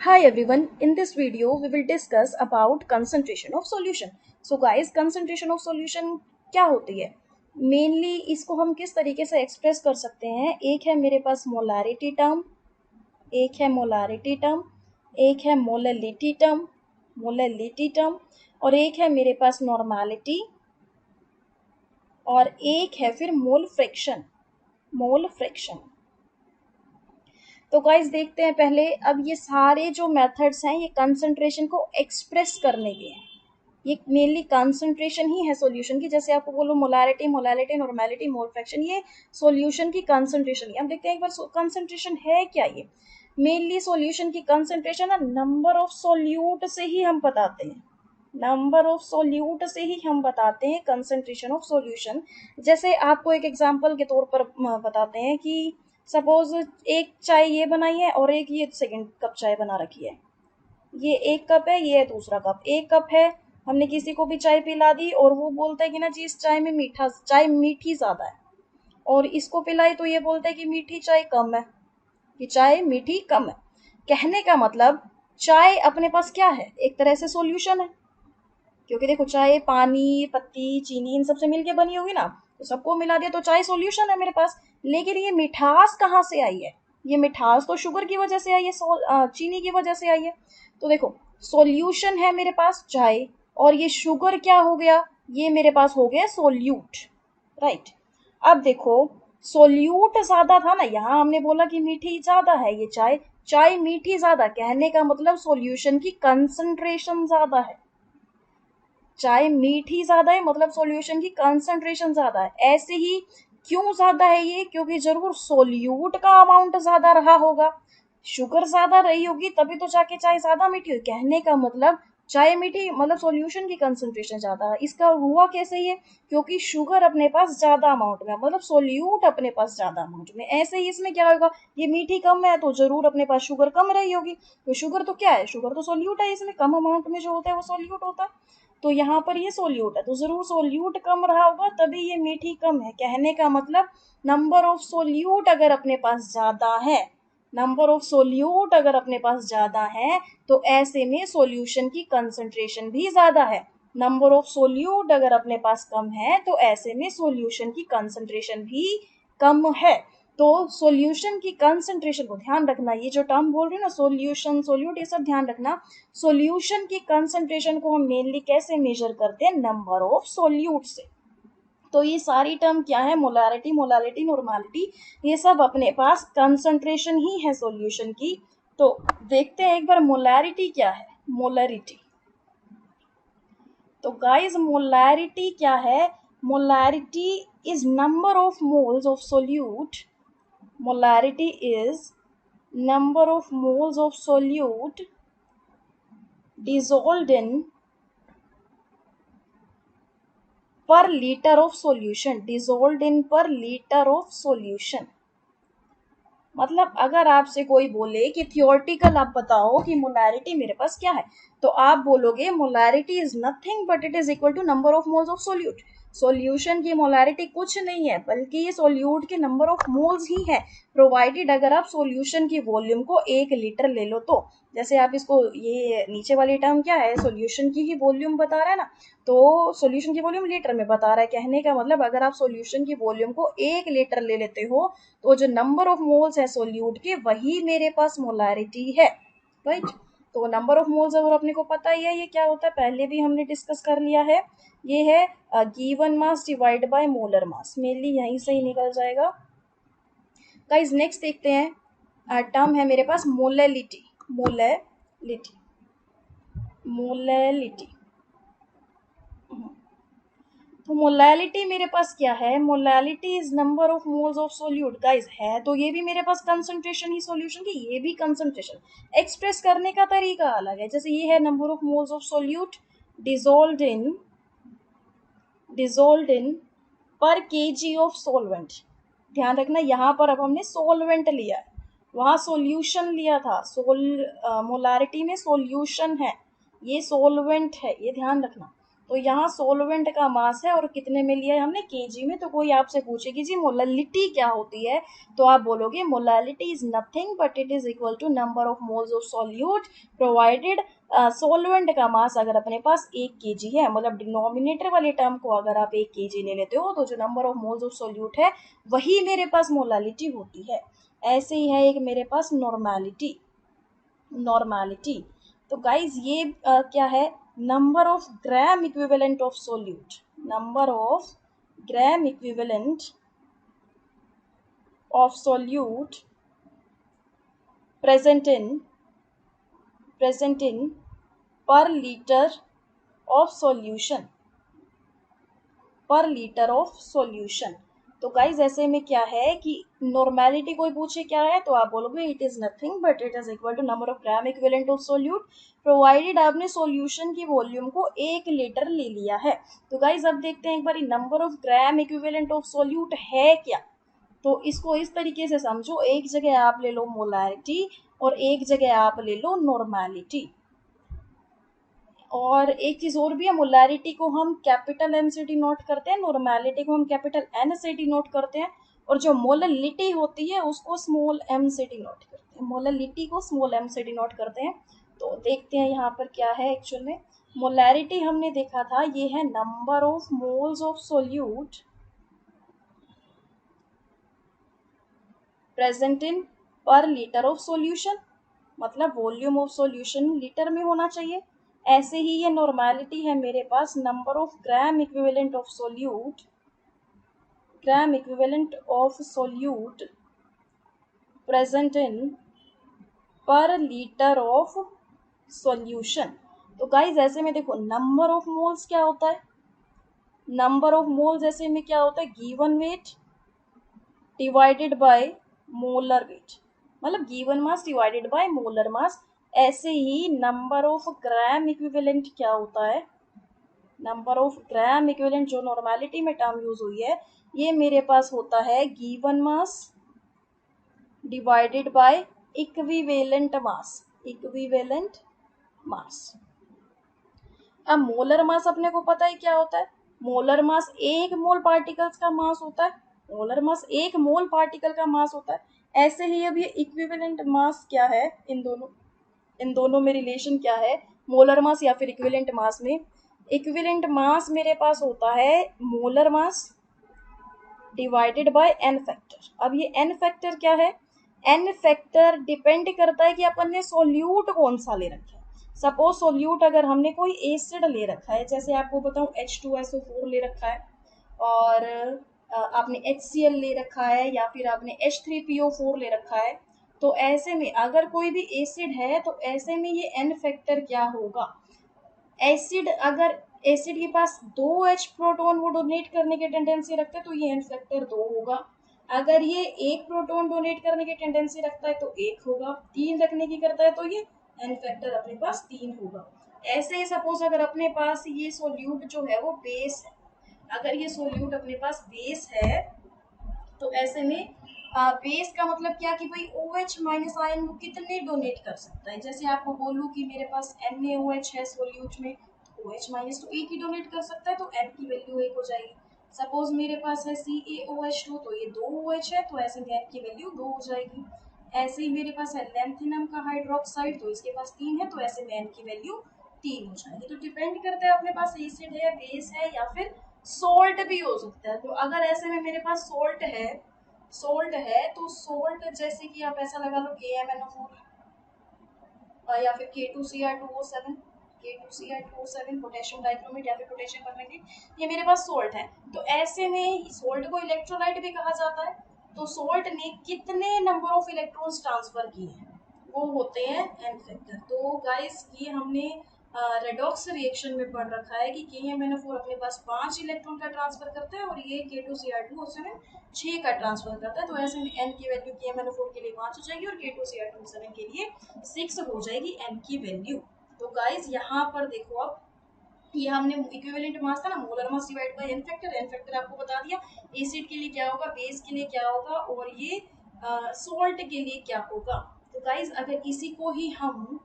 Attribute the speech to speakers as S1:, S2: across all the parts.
S1: Hi everyone, in this video we will discuss about concentration of solution. So guys, concentration of solution क्या होती है? Mainly इसको हम किस तरीके से एक्सप्रेस कर सकते हैं? एक है मेरे पास मोलारिटी टर्म, एक है मोलारिटी टर्म, एक है मोललिटी टर्म और एक है मेरे पास नॉर्मालिटी और एक है फिर मोल फ्रैक्शन। तो गाइस देखते हैं पहले। अब ये सारे जो मेथड्स हैं ये कंसंट्रेशन को एक्सप्रेस करने के हैं। ये मेनली कंसंट्रेशन ही है सॉल्यूशन की। जैसे आपको बोलो मोलारिटी, नॉर्मेलिटी, मोल फ्रैक्शन, ये सॉल्यूशन की कंसंट्रेशन है। हम देखते हैं एक बार कंसंट्रेशन है क्या। ये मेनली सॉल्यूशन की कंसंट्रेशन है नंबर ऑफ सोल्यूट से ही हम बताते हैं। Concentration of solution. जैसे आपको एक एग्जांपल के तौर पर बताते हैं कि सपोज एक चाय ये बनाई है और एक ये सेकंड कप चाय बना रखी है। ये एक कप है, ये है दूसरा कप। एक कप है, हमने किसी को भी चाय पिला दी और वो बोलता है कि ना जी इस चाय में चाय मीठी ज्यादा है, और इसको पिलाई तो ये बोलता है कि मीठी चाय कम है, कि चाय मीठी कम है। कहने का मतलब चाय अपने पास क्या है, एक तरह से सॉल्यूशन है। क्योंकि देखो चाय पानी, पत्ती, चीनी इन सबसे मिलके बनी होगी ना, तो सबको मिला दिया तो चाय सॉल्यूशन है मेरे पास। लेकिन ये मिठास कहाँ से आई है? ये मिठास तो शुगर की वजह से आई है, चीनी की वजह से आई है। तो देखो सॉल्यूशन है मेरे पास चाय, और ये शुगर क्या हो गया, ये मेरे पास हो गया सोल्यूट। राइट। अब देखो सोल्यूट ज्यादा था ना, यहाँ हमने बोला कि मीठी ज्यादा है ये चाय, चाय मीठी ज्यादा, कहने का मतलब सॉल्यूशन की कंसंट्रेशन ज्यादा है। चाय मीठी ज्यादा है मतलब सॉल्यूशन की कंसंट्रेशन ज्यादा है। ऐसे ही क्यों ज्यादा है ये? क्योंकि जरूर सोल्यूट का अमाउंट ज्यादा रहा होगा, शुगर ज्यादा रही होगी, तभी तो जाके चाय ज्यादा मीठी हुई। कहने का मतलब चाय मीठी मतलब सॉल्यूशन की कंसंट्रेशन ज्यादा है। इसका हुआ कैसे ये? क्योंकि शुगर अपने पास ज्यादा अमाउंट में, मतलब सोल्यूट अपने पास ज्यादा अमाउंट में। ऐसे ही इसमें क्या होगा, ये मीठी कम है तो जरूर अपने पास शुगर कम रही होगी। तो शुगर तो क्या है, शुगर तो सोल्यूट है, इसमें कम अमाउंट में जो होता है वो सोल्यूट होता है। तो यहाँ पर ये सोल्यूट है तो जरूर सोल्यूट कम रहा होगा, तभी ये मीठी कम है। कहने का मतलब नंबर ऑफ सोल्यूट अगर अपने पास ज्यादा है, तो ऐसे में सॉल्यूशन की कंसंट्रेशन भी ज्यादा है। नंबर ऑफ सोल्यूट अगर अपने पास कम है तो ऐसे में सॉल्यूशन की कंसंट्रेशन भी कम है। तो सॉल्यूशन की कंसंट्रेशन को ध्यान रखना, ये जो टर्म बोल रही हूँ ना, सॉल्यूशन, सोल्यूट, ये सब ध्यान रखना। सॉल्यूशन की कंसंट्रेशन को हम मेनली कैसे मेजर करते हैं? नंबर ऑफ सोल्यूट से। तो ये सारी टर्म क्या है, मोलारिटी, नॉर्मालिटी, ये सब अपने पास कंसंट्रेशन ही है सॉल्यूशन की। तो देखते हैं एक बार मोलारिटी क्या है। तो गाइस मोलारिटी क्या है? Molarity is number of moles of solute. Molarity is number of moles of solute dissolved in per liter of solution। मतलब अगर आपसे कोई बोले कि थियोरटिकल आप बताओ कि मोलारिटी मेरे पास क्या है, तो आप बोलोगे molarity is nothing but it is equal to number of moles of solute. Solution की मोलारिटी कुछ नहीं है बल्कि ये सोल्यूट के नंबर ऑफ मोल्स ही है, प्रोवाइडेड अगर आप सॉल्यूशन की वॉल्यूम को 1 लीटर ले लो तो। जैसे आप इसको, ये नीचे वाली टर्म क्या है, सॉल्यूशन की ही वॉल्यूम बता रहा है ना, तो सॉल्यूशन की वॉल्यूम लीटर में बता रहा है। कहने का मतलब अगर आप सॉल्यूशन की वॉल्यूम को 1 लीटर ले लेते हो तो जो नंबर ऑफ मोल्स है सोल्यूट के, वही मेरे पास मोलारिटी है। राइट। तो नंबर ऑफ मोल्स और अपने को पता ही है ये क्या होता है, पहले भी हमने डिस्कस कर लिया है। ये है given mass divide by molar mass, mainly यहीं से ही निकल जाएगा। गाइस नेक्स्ट देखते हैं, टर्म है मेरे पास मोलैलिटी। तो मोलैलिटी मेरे पास क्या है? Molality is number of moles of solute. Guys है तो ये भी मेरे पास कंसंट्रेशन ही सॉल्यूशन की, ये भी कंसंट्रेशन। एक्सप्रेस करने का तरीका अलग है। जैसे ये है number of moles of solute dissolve in per KG of solvent. ध्यान रखना यहाँ पर अब हमने सोलवेंट लिया है, वहां सॉल्यूशन लिया था। मोलारिटी में सॉल्यूशन है, ये सोलवेंट है, ये ध्यान रखना। तो यहाँ सोलवेंट का मास है और कितने में लिया है हमने, केजी में। तो कोई आपसे पूछे कि जी मोलैलिटी क्या होती है, तो आप बोलोगे molality is nothing but it is equal to number of moles of solute provided. Solvent का मास अगर अपने पास 1 kg है, मतलब डिनोमिनेटर वाले टर्म को अगर आप 1 kg ले लेते हो, तो जो number of moles of solute है वही मेरे पास मोलैलिटी होती है। ऐसे ही है एक मेरे पास नॉर्मैलिटी। नॉर्मैलिटी, तो गाइज ये क्या है, number of gram equivalent of solute, number of gram equivalent of solute present in per liter of solution, पर लीटर ऑफ सॉल्यूशन। तो गाइज ऐसे में क्या है कि नॉर्मैलिटी कोई पूछे क्या है, तो आप बोलोगे it is nothing but it is equal to number of gram equivalent of solute provided आपने सॉल्यूशन की वॉल्यूम को 1 लीटर ले लिया है। तो गाइज अब देखते हैं एक बार number of gram equivalent of solute है क्या। तो इसको इस तरीके से समझो, एक जगह आप ले लो मोलैरिटी और एक जगह आप ले लो नॉर्मैलिटी। और एक चीज और भी है, मोलैरिटी को हम कैपिटल एम से डिनोट करते हैं, नॉर्मैलिटी को हम कैपिटल एन से डिनोट करते हैं, और जो मोलैलिटी होती है उसको स्मॉल एम से डिनोट करते हैं, मोलैलिटी को स्मॉल एम से डिनोट करते हैं। तो देखते हैं यहाँ पर क्या है एक्चुअल में। मोलैरिटी हमने देखा था ये है number of moles of solute present in per litre of solution, मतलब वॉल्यूम ऑफ सॉल्यूशन लीटर में होना चाहिए। ऐसे ही ये नॉर्मैलिटी है मेरे पास number of gram equivalent of solute, gram equivalent of solute present in per litre of solution. तो गाइज ऐसे में देखो नंबर ऑफ मोल्स क्या होता है, नंबर ऑफ मोल्स ऐसे में क्या होता है, given weight divided by molar weight, मतलब given mass divided by molar mass. ऐसे ही नंबर ऑफ ग्राम इक्विवेलेंट क्या होता है, नंबर ऑफ ग्राम इक्विवेलेंट जो नॉर्मैलिटी में टर्म यूज हुई है, ये मेरे पास होता है given mass divided by equivalent mass, equivalent mass. अब मोलर मास अपने को पता है क्या होता है, मोलर मास एक मोल पार्टिकल्स का मास होता है, मोलर मास एक मोल पार्टिकल का मास होता है। ऐसे ही अब ये इक्विवेलेंट मास क्या है, इन दोनों में रिलेशन क्या है, मोलर मास या फिर इक्विवेलेंट मास में। इक्विवेलेंट मास मेरे पास होता है molar mass divided by n factor. अब ये एन फैक्टर क्या है, एन फैक्टर डिपेंड करता है कि अपन ने सोल्यूट कौन सा ले रखा है। सपोज सोल्यूट अगर हमने कोई एसिड ले रखा है, जैसे आपको बताऊं H2SO4 ले रखा है, और आपने HCl ले रखा है, या फिर आपने H3PO4 ले रखा है, तो ऐसे में अगर कोई भी एसिड है तो ऐसे में ये एन फैक्टर क्या होगा, एसिड अगर एसिड के पास 2H प्रोटॉन वो डोनेट करने की टेंडेंसी रखते हैं तो ये एन फैक्टर 2 होगा। अगर ये 1 प्रोटॉन डोनेट करने की टेंडेंसी रखता है तो 1 होगा, 3 रखने की करता है तो ये एन फैक्टर अपने पास 3 होगा। ऐसे ही सपोज अगर अपने पास ये सोल्यूट जो है वो बेस है, अगर ये सोल्यूट अपने पास बेस है, तो ऐसे में बेस का मतलब क्या कि भाई OH माइनस आयन वो कितने डोनेट कर सकता है। जैसे आपको बोलूँ कि मेरे पास NaOH है सोल्यूट में, OH माइनस तो एक ही डोनेट कर सकता है, तो N की वैल्यू 1 हो जाएगी। सपोज मेरे पास है CaOH2, तो ये 2 OH है, तो ऐसे में N की वैल्यू 2 हो जाएगी। ऐसे ही मेरे पास है लैंथिनम का हाइड्रोक्साइड, तो इसके पास 3 है, तो ऐसे में N की वैल्यू 3 हो जाएगी। तो डिपेंड करता है अपने पास एसिड है, बेस है, या फिर सोल्ट भी हो सकता है। तो अगर ऐसे में मेरे पास सोल्ट है, तो सोल्ट जैसे कि आप ऐसा लगा लो KMnO4 या फिर K2Cr2O7, K2Cr2O7 पोटेशियम डाइक्रोमेट या फिर पोटेशियम परमैंगनेट, ये मेरे पास सोल्ट है। तो ऐसे में सोल्ट को इलेक्ट्रोलाइट भी कहा जाता है। तो सोल्ट ने कितने नंबर ऑफ इलेक्ट्रॉन्स ट्रांसफर किए हैं, वो होते हैं एन फैक्टर। तो गाइस ये हमने रेडॉक्स रिएक्शन में पढ़ रखा है कि KMnO4 अपने पास 5 इलेक्ट्रॉन का ट्रांसफर करता है और ये K2Cr2O7 6 का ट्रांसफर करता है। तो ऐसे में n की वैल्यू KMnO4 के लिए 5 हो जाएगी और K2Cr2O7 के लिए 6 हो जाएगी n की वैल्यू। तो गाइस यहाँ पर देखो, अब ये हमने इक्विवेलेंट मास था ना, molar mass divide by n factor आपको बता दिया, एसिड के लिए क्या होगा, बेस के लिए क्या होगा, और ये सोल्ट के लिए क्या होगा। तो गाइस अगर इसी को ही हम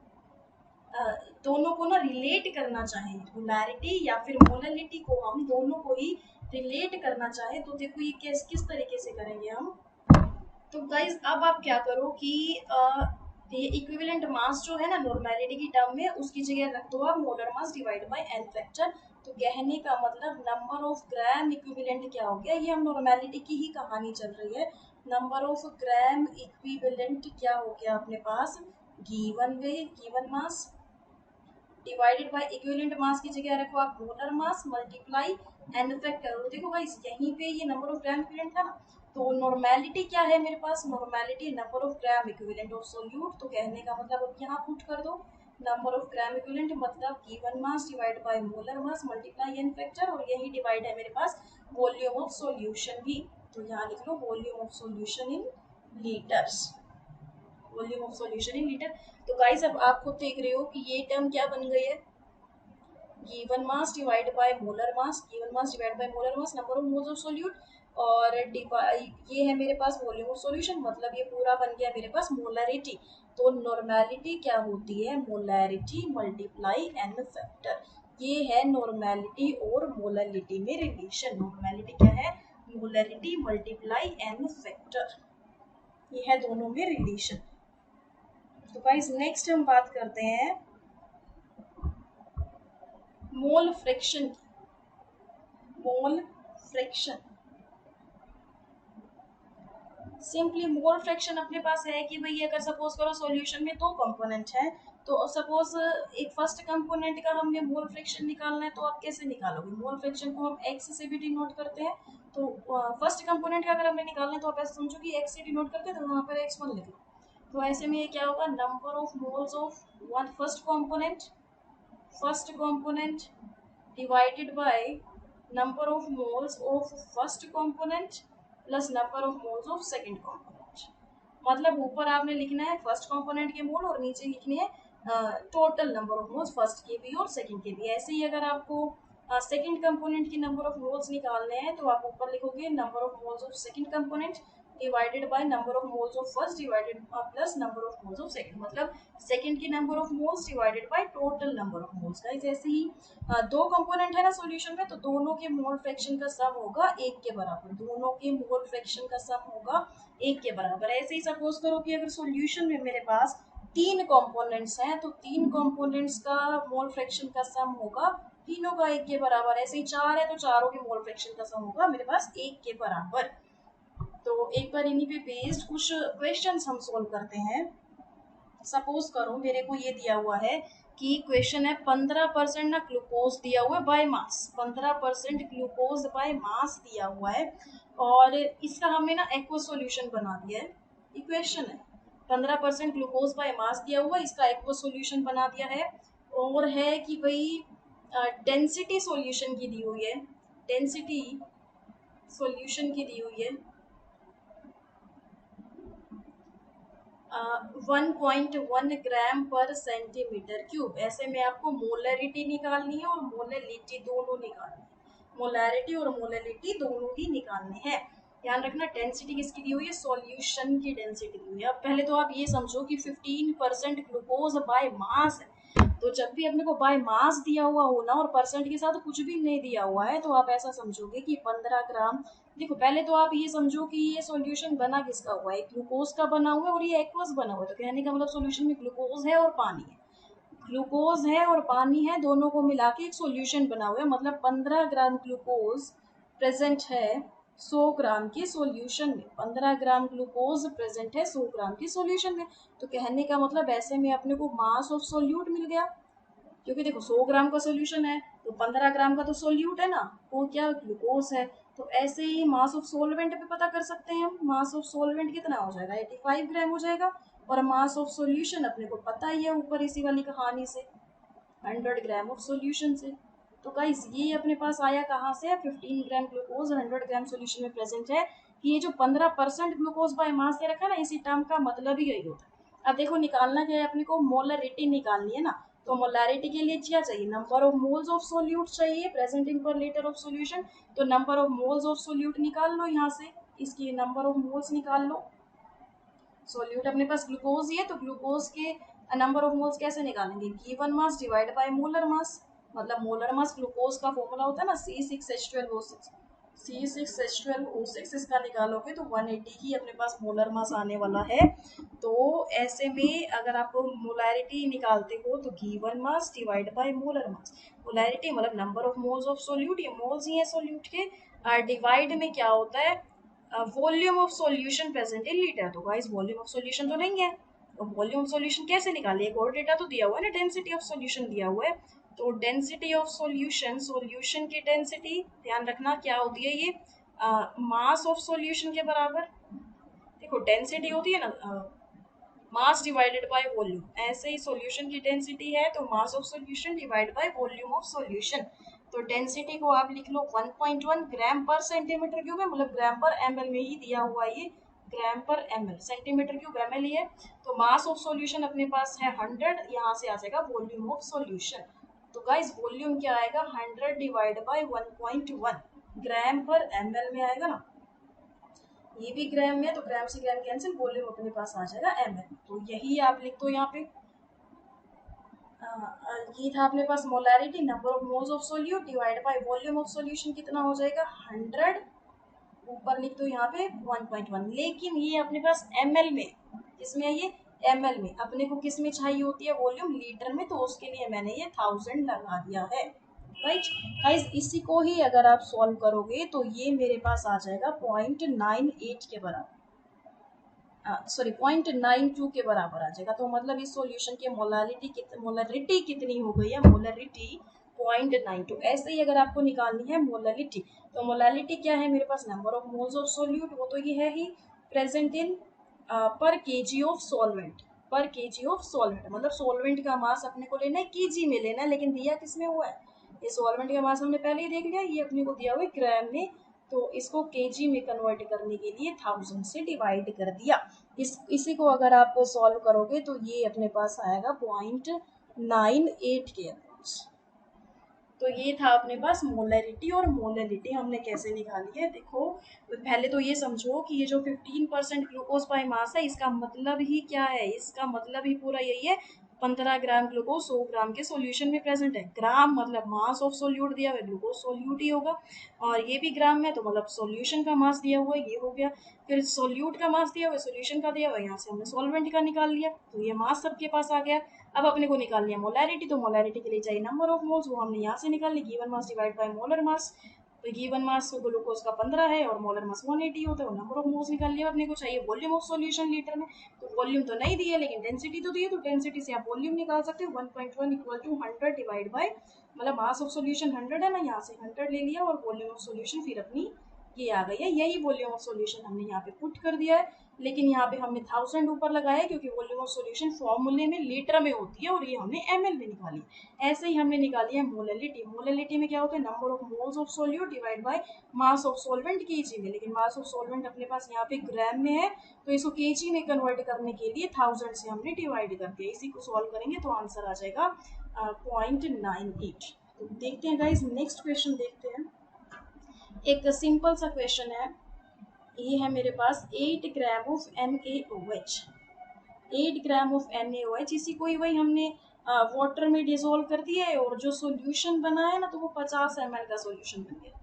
S1: दोनों को ना रिलेट करना चाहें, मोलैरिटी या फिर मोललिटी को हम दोनों को ही रिलेट करना चाहे तो देखो ये किस तरीके से करेंगे हम। तो गाइज अब आप क्या करो कि ये इक्विवेलेंट मास जो है ना नॉर्मेलिटी की टर्म में, उसकी जगह रख दो आप molar mass divide by n factor. तो कहने का मतलब नंबर ऑफ ग्राम इक्विवेलेंट क्या हो गया, ये हम नॉर्मेलिटी की ही कहानी चल रही है। नंबर ऑफ ग्राम इक्विवेलेंट क्या हो गया अपने पास, given weight given mass divided by equivalent mass की जगह रखो आप molar mass multiply N factor. और देखो गाइस यहीं पे ये नंबर ऑफ ग्राम इक्विवेलेंट था ना, तो नॉर्मेलिटी क्या है मेरे पास, normality number of gram equivalent of solute. तो कहने का मतलब अब यहाँ पुट कर दो नंबर ऑफ ग्राम इक्विवेलेंट मतलब given mass divide by molar mass multiply N factor, और यही डिवाइड है मेरे पास वॉल्यूम ऑफ सॉल्यूशन भी। तो यहाँ लिख low volume of solution in litres, volume of solution in litre. तो गाइस अब आप खुद देख रहे हो कि ये टर्म क्या बन गई है, given mass divide by molar mass, given mass divide by molar mass number of moles of solute, और ये है मेरे पास वॉल्यूम ऑफ सॉल्यूशन, मतलब ये पूरा बन गया मेरे पास मोलरिटी। तो नॉर्मेलिटी क्या होती है, मोलरिटी मल्टीप्लाई एन फैक्टर। ये है नॉर्मेलिटी और मोलरिटी में रिलेशन। नॉर्मेलिटी क्या है, मोलरिटी मल्टीप्लाई एन फैक्टर, ये है दोनों में रिलेशन। तो गाइस नेक्स्ट हम बात करते हैं मोल फ्रैक्शन की। Mole fraction simply mole fraction अपने पास है कि भाई अगर सपोज करो सॉल्यूशन में दो कंपोनेंट है, तो सपोज एक फर्स्ट कंपोनेंट का हमने मोल फ्रैक्शन निकालना है, तो आप कैसे निकालोगे, मोल फ्रैक्शन को हम एक्स से भी डिनोट करते हैं। तो फर्स्ट कंपोनेंट का अगर हमने निकालना है तो आप ऐसे समझो कि एक्स से डिनोट करके तो वहाँ पर x1 लिख लो। तो ऐसे में ये क्या होगा, number of moles of one first component divided by number of moles of first component plus number of moles of second component। मतलब ऊपर आपने लिखना है फर्स्ट कंपोनेंट के मोल और नीचे लिखने हैं total number of moles first के भी और सेकंड के भी। ऐसे ही अगर आपको सेकंड कंपोनेंट की नंबर ऑफ मोल्स निकालने हैं तो आप ऊपर लिखोगे number of moles of second component divided by number of moles of first divided plus number of moles of second, मतलब सेकंड की number of moles divided by total number of moles. Guys ऐसे ही दो component है ना solution में, तो दोनों के मोल फ्रैक्शन का सम होगा एक के बराबर, दोनों के मोल फ्रैक्शन का सम होगा एक के बराबर। ऐसे ही सपोज करो कि अगर सॉल्यूशन में मेरे पास तीन कंपोनेंट्स हैं, तो तीन कंपोनेंट्स का मोल फ्रैक्शन का सम होगा तीनों का एक के बराबर। ऐसे ही चार है तो चारों के मोल फ्रैक्शन का सम होगा मेरे पास एक के बराबर। तो एक बार इन्हीं पे बेस्ड कुछ क्वेश्चंस हम सोल्व करते हैं। सपोज करो मेरे को ये दिया हुआ है कि क्वेश्चन है 15% ना ग्लूकोज दिया हुआ है by mass, 15% glucose by mass दिया हुआ है, और इसका हमने ना एक्वा सॉल्यूशन बना दिया है। इक्वेशन है 15% ग्लूकोज बाय मास दिया हुआ है, इसका एक्वा सॉल्यूशन बना दिया है, और है कि भाई डेंसिटी सॉल्यूशन की दी हुई है, डेंसिटी सॉल्यूशन की दी हुई है 1.1 ग्राम पर सेंटीमीटर क्यूब। ऐसे में आपको मोलरिटी निकालनी है और मोललिटी दोनों निकालनी है, मोलरिटी और मोललिटी दोनों ही निकालने हैं। ध्यान रखना डेंसिटी किसकी दी हुई है, सॉल्यूशन की डेंसिटी दी हुई है। अब पहले तो आप ये समझो कि 15% ग्लूकोज बाय मास है, तो जब भी अपने को बाय मास दिया हुआ हो ना और परसेंट के साथ कुछ भी नहीं दिया हुआ है, तो आप ऐसा समझोगे कि 15 ग्राम। देखो पहले तो आप ये समझो कि ये सॉल्यूशन बना किसका हुआ है, ग्लूकोज का बना हुआ है और ये एक्वस बना हुआ है। तो कहने का मतलब सॉल्यूशन में ग्लूकोज है और पानी है, ग्लूकोज है और पानी है, दोनों को मिला के एक सॉल्यूशन बना हुआ है। मतलब 15 ग्राम ग्लूकोज प्रेजेंट है 100 ग्राम के सॉल्यूशन में, 15 ग्राम ग्लूकोज प्रेजेंट है 100 ग्राम के सॉल्यूशन में। तो कहने का मतलब ऐसे में अपने को मास ऑफ सोल्यूट मिल गया, क्योंकि देखो 100 ग्राम का सॉल्यूशन है तो 15 ग्राम का तो सोल्यूट है ना, वो क्या ग्लूकोज है। तो ऐसे ही मास ऑफ सोलवेंट पे पता कर सकते हैं हम, मास ऑफ सोलवेंट कितना हो जाएगा 85 ग्राम हो जाएगा, और मास ऑफ सॉल्यूशन अपने को पता ही है ऊपर इसी वाली कहानी से 100 ग्राम ऑफ सॉल्यूशन से। तो गाइस ये अपने पास आया कहाँ से, 15 ग्राम ग्लूकोज 100 ग्राम सॉल्यूशन में प्रेजेंट है, कि ये जो 15% ग्लूकोज बाय मास दे रखा है ना, इसी टर्म का मतलब ही यही होता है। अब देखो निकालना क्या है अपने को, मोलरिटी निकालनी है ना, तो मोलरिटी के लिए क्या चाहिए, number of moles of solute चाहिए present in per litre of solution. तो number of moles of solute निकाल लो यहाँ से, इसकी नंबर ऑफ मोल्स निकाल लो। सोल्यूट अपने पास ग्लूकोज ही है, तो ग्लूकोज के नंबर ऑफ मोल्स कैसे निकालेंगे, given mass divide by molar मास, मतलब मोलर मास ग्लूकोज का फॉर्मूला होता है ना C6H12O6, C6H12O6 इसका निकालोगे तो 180 ही अपने पास मोलर मास आने वाला है। तो ऐसे में अगर आप मोलैरिटी निकालते हो तो given mass divide by molar mass, molarity मतलब number of moles of solute, ये मोल्स ही है सोल्यूट के, डिवाइड में क्या होता है volume of solution present in litre. तो गाइस वॉल्यूम ऑफ सॉल्यूशन तो नहीं है, तो वॉल्यूम ऑफ सॉल्यूशन कैसे निकालिए, एक और डेटा तो दिया हुआ है ना, डेंसिटी ऑफ सॉल्यूशन दिया हुआ है। तो डेंसिटी ऑफ सॉल्यूशन, सॉल्यूशन की डेंसिटी ध्यान रखना क्या होती है, ये मास ऑफ सॉल्यूशन के बराबर। देखो डेंसिटी होती है ना मास डिवाइडेड बाय वॉल्यूम, ऐसे ही सॉल्यूशन की डेंसिटी है तो मास of solution divide by volume of solution. तो डेंसिटी को आप लिख लो 1.1 ग्राम पर सेंटीमीटर क्यूब है, मतलब ग्राम पर ml में ही दिया हुआ ये, ग्राम पर ml, सेंटीमीटर क्यूब ml ही है। तो मास ऑफ सॉल्यूशन अपने पास है 100, यहाँ से आ जाएगा वॉल्यूम ऑफ सॉल्यूशन। तो गाइस वॉल्यूम क्या आएगा 100 डिवाइड बाय 1.1 ग्राम पर ml में आएगा ना, ये भी ग्राम में है तो ग्राम से ग्राम कैंसिल, वॉल्यूम अपने पास आ जाएगा ml। तो यही आप लिख दो यहाँ पे। ये था अपने पास molarity, number of moles of solute divide by volume of solution कितना हो जाएगा 100, ऊपर लिख दो यहाँ पे 1.1। लेकिन ये अपने पास ml में, किसमें है ये ml में, अपने को किस में चाहिए होती है वॉल्यूम, लीटर में, तो उसके लिए मैंने ये 1000 लगा दिया है। राइट गाइस, इसी को ही अगर आप सॉल्व करोगे तो ये मेरे पास आ जाएगा 0.98 के बराबर, सॉरी 0.92 के बराबर आ जाएगा। तो मतलब इस सॉल्यूशन की मोलरिटी कितनी हो गई है, मोलरिटी 0.92। ऐसे ही अगर आपको निकालनी है मोलरिटी, तो मोलरिटी क्या है मेरे पास, number of moles of solute, वो तो ये है ही present in per KG of solvent, per KG of solvent, मतलब सॉल्वेंट का मास अपने को लेना है केजी में लेना है, लेकिन दिया किसमें हुआ है, ये सॉल्वेंट का मास हमने पहले ही देख लिया, ये अपने को दिया हुआ है ग्राम में, तो इसको केजी में कन्वर्ट करने के लिए 1000 से डिवाइड कर दिया। इसी को अगर आप सॉल्व करोगे तो ये अपने पास आएगा 0.98 के अप्रॉक्स। तो ये था अपने पास मोलरिटी, और मोलरिटी हमने कैसे निकाली है, देखो पहले तो ये समझो कि ये जो 15% ग्लूकोज बाय मास है, इसका मतलब ही क्या है, इसका मतलब ही पूरा यही है 15 ग्राम ग्लूकोज 100 ग्राम के सॉल्यूशन में प्रेजेंट है। ग्राम मतलब मास ऑफ सोल्यूट दिया हुआ है, ग्लूकोज सोल्यूट ही होगा, और ये भी ग्राम में, तो मतलब सॉल्यूशन का मास दिया हुआ है, ये हो गया। फिर सोल्यूट का मास दिया हुआ है, सोल्यूशन का दिया हुआ है, यहाँ से हमने सॉल्वेंट का निकाल लिया, तो ये मास सबके पास आ गया। अब अपने को निकालनी है मोलैरिटी, तो मोलैरिटी के लिए चाहिए नंबर ऑफ मोल्स, वो हमने यहाँ से निकाल ली, given mass divide by molar mass. तो गिवन मास ग्लूकोज का 15 है और मोलर मास 180 होता है, नंबर ऑफ मोल्स निकाल लिया। अपने को चाहिए वॉल्यूम ऑफ सॉल्यूशन लीटर में, तो वॉल्यूम तो नहीं दी है लेकिन डेंसिटी तो दी है, तो डेंसिटी से आप वॉल्यूम निकाल सकते हो 1.1 इक्वल टू 100 डिवाइड बाय, मतलब मास ऑफ सॉल्यूशन 100 है ना, यहाँ से 100 ले लिया और वॉल्यूम ऑफ सॉल्यूशन फिर अपनी ये आ गई है, यही वॉल्यूम ऑफ सॉल्यूशन हमने यहाँ पे पुट कर दिया है। लेकिन यहाँ पे हमने 1000 ऊपर लगाया क्योंकि वॉल्यूम ऑफ सॉल्यूशन फॉर्मूले में लीटर में होती है और ये हमने ml में निकाली। ऐसे ही हमने निकाली है मोलरिटी, मोलरिटी में क्या होता है number of moles of solute divide by mass of solvent KG में, लेकिन मास ऑफ सॉल्वेंट अपने पास यहाँ पे ग्राम में है, तो इसको केजी में कन्वर्ट करने के लिए 1000 से हमने डिवाइड कर दिया। इसी को सॉल्व करेंगे तो आंसर आ जाएगा 0.98। तो देखते हैं गाइस, नेक्स्ट क्वेश्चन देखते हैं। एक सिंपल सा क्वेश्चन है, ये है मेरे पास 8 gram of NaOH, 8 gram of NaOH, इसी को ही वही हमने वाटर में डिसोल्व कर दिया है, और जो सॉल्यूशन बना है ना तो वो 50 ml का सॉल्यूशन बन गया।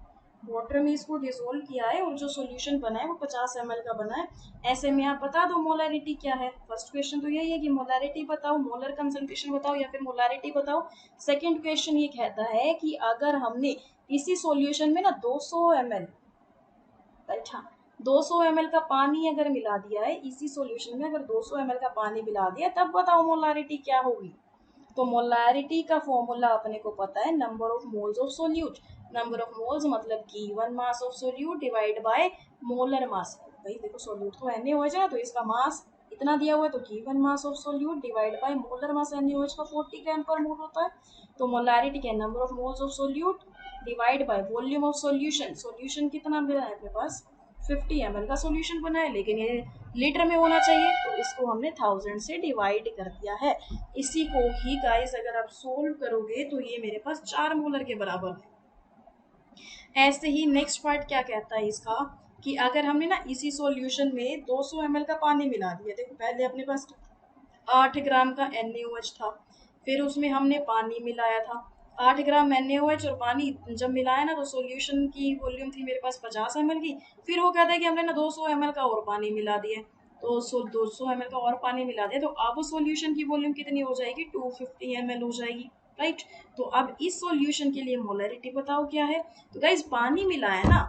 S1: वाटर में इसको डिसोल्व किया है और जो सॉल्यूशन बना है वो 50 ml का बना है। ऐसे में आप बता दो मोलैरिटी क्या है। फर्स्ट क्वेश्चन तो यही है कि मोलैरिटी बताओ, मोलर कंसंट्रेशन बताओ या फिर मोलैरिटी बताओ। सेकंड क्वेश्चन ये कहता है कि अगर हमने इसी सॉल्यूशन में ना 200 ml, राइट, हाँ 200 ml का पानी अगर मिला दिया है इसी सॉल्यूशन में, अगर 200 ml का पानी मिला दिया तब बताओ मोलैरिटी क्या होगी। तो मोलैरिटी का फॉर्मूला अपने को पता है number of moles of solute, number of moles मतलब given mass of solute divide by molar mass. भाई देखो सोल्यूट तो NaOH है, तो इसका मास इतना दिया हुआ है, तो given mass of solute divide by molar mass NaOH का 40 ग्राम पर मोल होता है। तो मोलैरिटी के number of moles of solute divide by volume of solution, solution कितना मिला है अपने पास 50 ml का सॉल्यूशन बना है, लेकिन ये लीटर में होना चाहिए, तो इसको हमने 1000 से डिवाइड कर दिया है। इसी को ही गाइस अगर आप सोल्व करोगे तो ये मेरे पास 4 मोलर के बराबर है। ऐसे ही नेक्स्ट पार्ट क्या कहता है इसका, कि अगर हमने ना इसी सॉल्यूशन में 200 ml का पानी मिला दिया, देखो पहले अपने पास 8 ग्राम का NaOH था, फिर उसमें हमने पानी मिलाया था। 8 ग्राम NaOH और पानी जब मिलाया ना तो सॉल्यूशन की वॉल्यूम थी मेरे पास 50 ml की। फिर वो कहता है कि हमने ना 200 ml का और पानी मिला दिया, तो 200 ml का और पानी मिला दिया, तो अब सॉल्यूशन की वॉल्यूम कितनी हो जाएगी, 250 ml हो जाएगी, राइट। तो अब इस सॉल्यूशन के लिए मोलरिटी बताओ क्या है। तो गाइज पानी मिला है ना,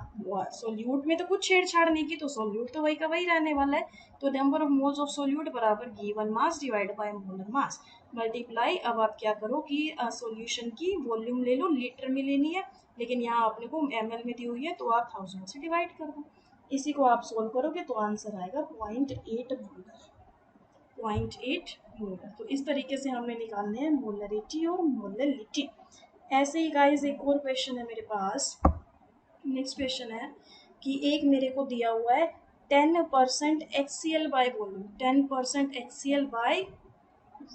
S1: सोल्यूट में तो कुछ छेड़छाड़ नहीं की, तो सोल्यूट तो वही का वही रहने वाला है। तो number of moles of solute बराबर given mass divide by molar mass multiply. अब आप क्या करो कि सॉल्यूशन की वॉल्यूम ले लो, लीटर में लेनी है, लेकिन यहाँ अपने को ml में दी हुई है, तो आप 1000 से डिवाइड कर दो। इसी को आप सोल्व करोगे तो आंसर आएगा 0.8 मोलर, 0.8 मोलर। तो इस तरीके से हमने निकालने हैं मोलरिटी और मोलरिटी। ऐसे ही गाइस एक और क्वेश्चन है मेरे पास। नेक्स्ट क्वेश्चन है कि एक मेरे को दिया हुआ है 10% HCl by volume, 10% HCl by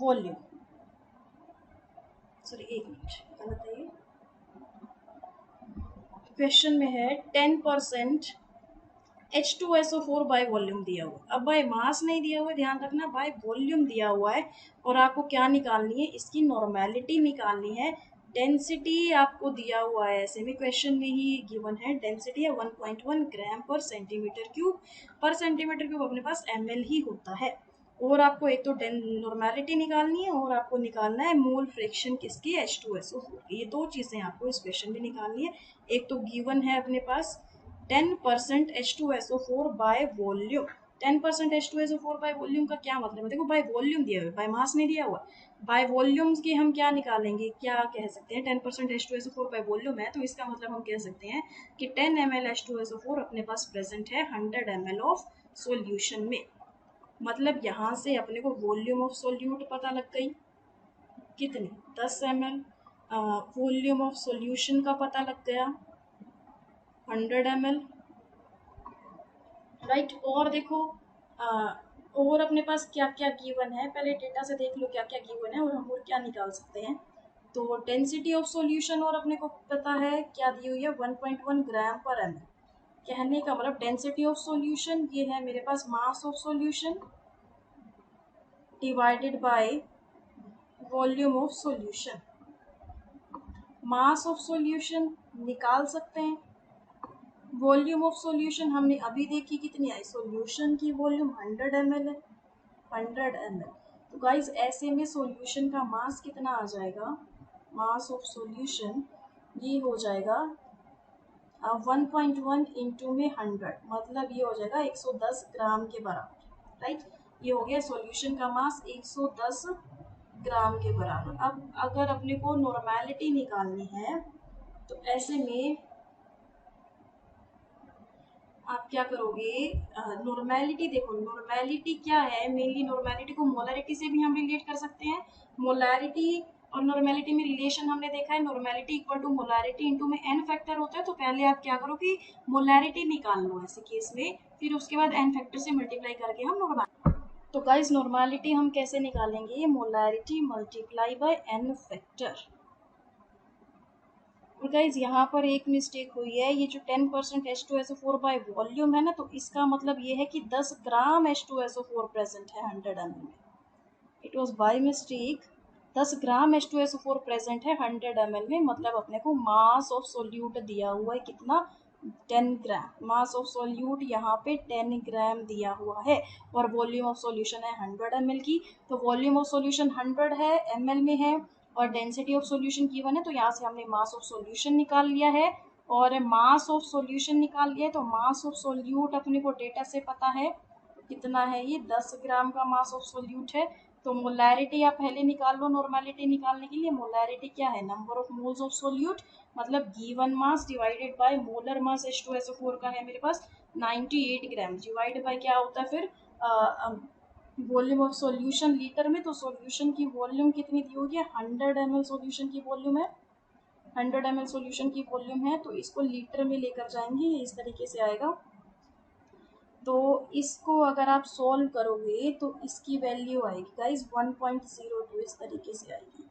S1: volume, sorry एक मिनट गलत है ये, क्वेश्चन में है 10% H2SO4 बाय वॉल्यूम दिया हुआ। अब बाय मास नहीं दिया हुआ है, ध्यान रखना, बाय वॉल्यूम दिया हुआ है, और आपको क्या निकालनी है, इसकी नॉर्मेलिटी निकालनी है। डेंसिटी आपको दिया हुआ है, ऐसे में क्वेश्चन में ही गिवन है, डेंसिटी है 1.1 ग्राम पर सेंटीमीटर क्यूब। पर सेंटीमीटर क्यूब अपने पास ml ही होता है। और आपको एक तो नॉर्मेलिटी निकालनी है, और आपको निकालना है मोल फ्रैक्शन किसकी, H2SO4 की। ये दो चीज़ें आपको इस क्वेश्चन में निकालनी है। एक तो गिवन है अपने पास 10% H2SO4 by volume. 10% H2SO4 by volume का क्या मतलब है, देखो बाय वॉल्यूम दिया हुआ है, बाय मास नहीं दिया हुआ। बाय वॉल्यूम्स की हम क्या निकालेंगे, क्या कह सकते हैं, 10% H2SO4 बाय वॉल्यूम है, तो इसका मतलब हम कह सकते हैं कि 10 ml H2SO4 अपने पास प्रेजेंट है 100 ml ऑफ सोल्यूशन में। मतलब यहाँ से अपने को वॉल्यूम ऑफ सोल्यूट पता लग गई, कितनी, 10 ml। वॉल्यूम ऑफ सोल्यूशन का पता लग गया 100 ml, राइट। और देखो और अपने पास क्या क्या गिवन है, पहले डेटा से देख लो क्या क्या गिवन है और हम और क्या निकाल सकते हैं। तो डेंसिटी ऑफ सॉल्यूशन और अपने को पता है क्या दी हुई है, 1.1 ग्राम पर ml। कहने का मतलब डेंसिटी ऑफ सॉल्यूशन ये है मेरे पास mass of solution divided by volume of solution. Mass of solution निकाल सकते हैं, वॉल्यूम ऑफ सॉल्यूशन हमने अभी देखी कितनी आई, सॉल्यूशन की वॉल्यूम 100 ml है, 100 ml। तो गाइज ऐसे में सॉल्यूशन का मास कितना आ जाएगा, मास ऑफ सॉल्यूशन ये हो जाएगा 1.1 इंटू में 100, मतलब ये हो जाएगा 110 ग्राम के बराबर, राइट। ये हो गया सॉल्यूशन का मास 110 ग्राम के बराबर। अब अगर अपने को नॉर्मेलिटी निकालनी है तो ऐसे में आप क्या करोगे, नॉर्मेलिटी देखो, नॉर्मेलिटी क्या है, मेनली नॉर्मेलिटी को मोलरिटी से भी हम रिलेट कर सकते हैं। मोलरिटी और नॉर्मेलिटी में रिलेशन हमने देखा है, normality equal to molarity into में n फैक्टर होता है। तो पहले आप क्या करो कि मोलरिटी निकाल लो ऐसे केस में, फिर उसके बाद n फैक्टर से मल्टीप्लाई करके हम नॉर्मल। तो गाइस नॉर्मेलिटी हम कैसे निकालेंगे, molarity multiply by n factor. और गाइज यहाँ पर एक मिस्टेक हुई है, ये जो 10% H2SO4 बाय वॉल्यूम है ना, तो इसका मतलब ये है कि 10 ग्राम H2SO4 प्रेजेंट है 100 ml में। It was by mistake, 10 gram H2SO4 present है 100 ml में, मतलब अपने को मास ऑफ सोल्यूट दिया हुआ है कितना, 10 ग्राम। मास ऑफ सोल्यूट यहाँ पे 10 ग्राम दिया हुआ है, और वॉल्यूम ऑफ सॉल्यूशन है 100 ml की। तो वॉल्यूम ऑफ सॉल्यूशन 100 है, ml में है, और डेंसिटी ऑफ सॉल्यूशन गिवन है, तो यहाँ से हमने मास ऑफ सॉल्यूशन निकाल लिया है, और मास ऑफ सॉल्यूशन निकाल लिया है। तो मास ऑफ सोल्यूट अपने को डेटा से पता है कितना है, ये 10 ग्राम का मास ऑफ सोल्यूट है। तो मोलैरिटी आप पहले निकाल लो, नॉर्मेलिटी निकालने के लिए। मोलैरिटी क्या है, number of moles of solute, मतलब given mass divided by molar mass H2SO4 का है मेरे पास 98 ग्राम, डिवाइड बाय क्या होता है फिर वॉल्यूम ऑफ सॉल्यूशन लीटर में। तो सॉल्यूशन की वॉल्यूम कितनी दी होगी, 100 ml सॉल्यूशन की वॉल्यूम है, 100 ml सॉल्यूशन की वॉल्यूम है, तो इसको लीटर में लेकर जाएंगे, ये इस तरीके से आएगा। तो इसको अगर आप सॉल्व करोगे तो इसकी वैल्यू आएगी गाइज 1.02, इस तरीके से आएगी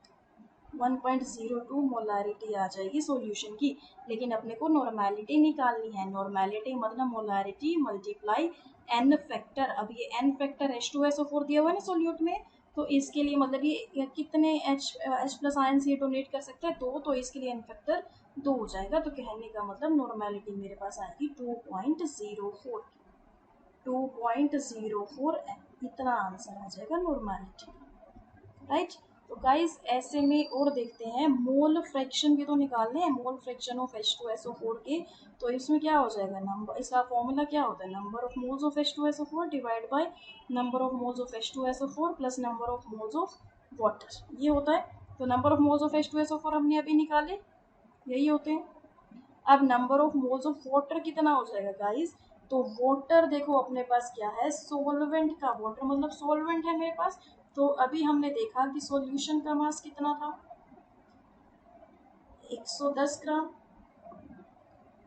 S1: 1.02 मोलारिटी आ जाएगी सॉल्यूशन की। लेकिन अपने को नॉर्मेलिटी निकालनी है, नॉर्मेलिटी मतलब मोलारिटी मल्टीप्लाई n फैक्टर। अब ये n फैक्टर H2SO4 दिया हुआ है ना सोल्यूट में, तो इसके लिए मतलब ये कितने H प्लस आयन से डोनेट कर सकता है, 2, तो इसके लिए एन फैक्टर 2 हो जाएगा। तो कहने का मतलब नॉर्मेलिटी मेरे पास आएगी 2.04, 2.04 इतना आंसर आ जाएगा नॉर्मेलिटी, राइट। तो गाइस ऐसे में और देखते हैं, मोल फ्रैक्शन भी तो निकालने हैं, मोल फ्रैक्शन ऑफ H2SO4 के। तो इसमें क्या हो जाएगा, नंबर, इसका फॉर्मूला क्या होता है, number of moles of H2SO4 divide by number of moles of H2SO4 plus number of moles of water, ये होता है। तो number of moles of H2SO4 हमने अभी निकाले, यही होते हैं। अब number of moles of water कितना हो जाएगा गाइस, तो वाटर देखो अपने पास क्या है, सोलवेंट का वाटर मतलब सोलवेंट है मेरे पास। तो अभी हमने देखा कि सॉल्यूशन का मास कितना था, 110 ग्राम,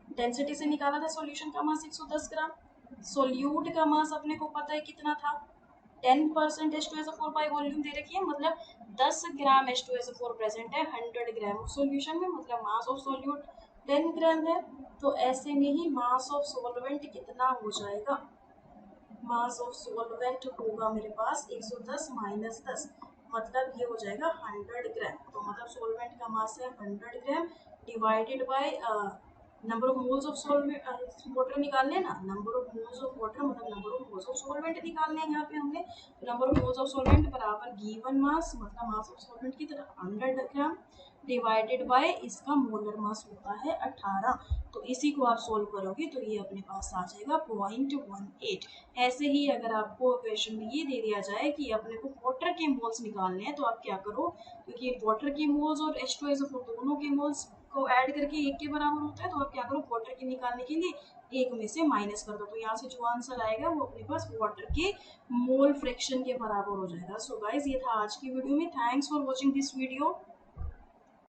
S1: डेंसिटी से निकाला था सॉल्यूशन का मास 110 ग्राम। सोल्यूट का मास अपने को पता है कितना था, 10% H2SO4 बाई वॉल्यूम दे रखी है, मतलब 10 ग्राम H2SO4 प्रेजेंट है 100 ग्राम ऑफ सॉल्यूशन में, मतलब मास ऑफ सोल्यूट 10 ग्राम है। तो ऐसे में ही मास ऑफ सॉल्वेंट कितना हो जाएगा, मास ऑफ सॉल्वेंट होगा मेरे पास 110 माइनस 10, मतलब ये हो जाएगा 100 ग्राम। तो मतलब सॉल्वेंट का मास है 100 gram divided by number of moles of solvent water निकालने ना, number of moles of water मतलब number of moles of solvent निकालने हैं यहाँ पे हमने। तो number of moles of solvent बराबर गिवन मास मतलब मास ऑफ सॉल्वेंट की तरह 100 ग्राम डिवाइडेड बाय इसका मोलर मास होता है 18। तो इसी को आप सोल्व करोगे तो ये अपने पास आ जाएगा 0.18। ऐसे ही अगर आपको क्वेश्चन में ये दे दिया जाए कि अपने को वाटर के मोल्स निकालने हैं, तो आप क्या करो, क्योंकि वाटर के मोल्स और H2SO4 दोनों के मोल्स को ऐड करके 1 के बराबर होता है, तो आप क्या करो, वाटर के निकालने के लिए 1 में से माइनस कर दो, तो यहाँ से जो आंसर आएगा वो अपने पास वाटर के मोल फ्रैक्शन के बराबर हो जाएगा। सो गाइज ये था आज की वीडियो में, thanks for watching this video.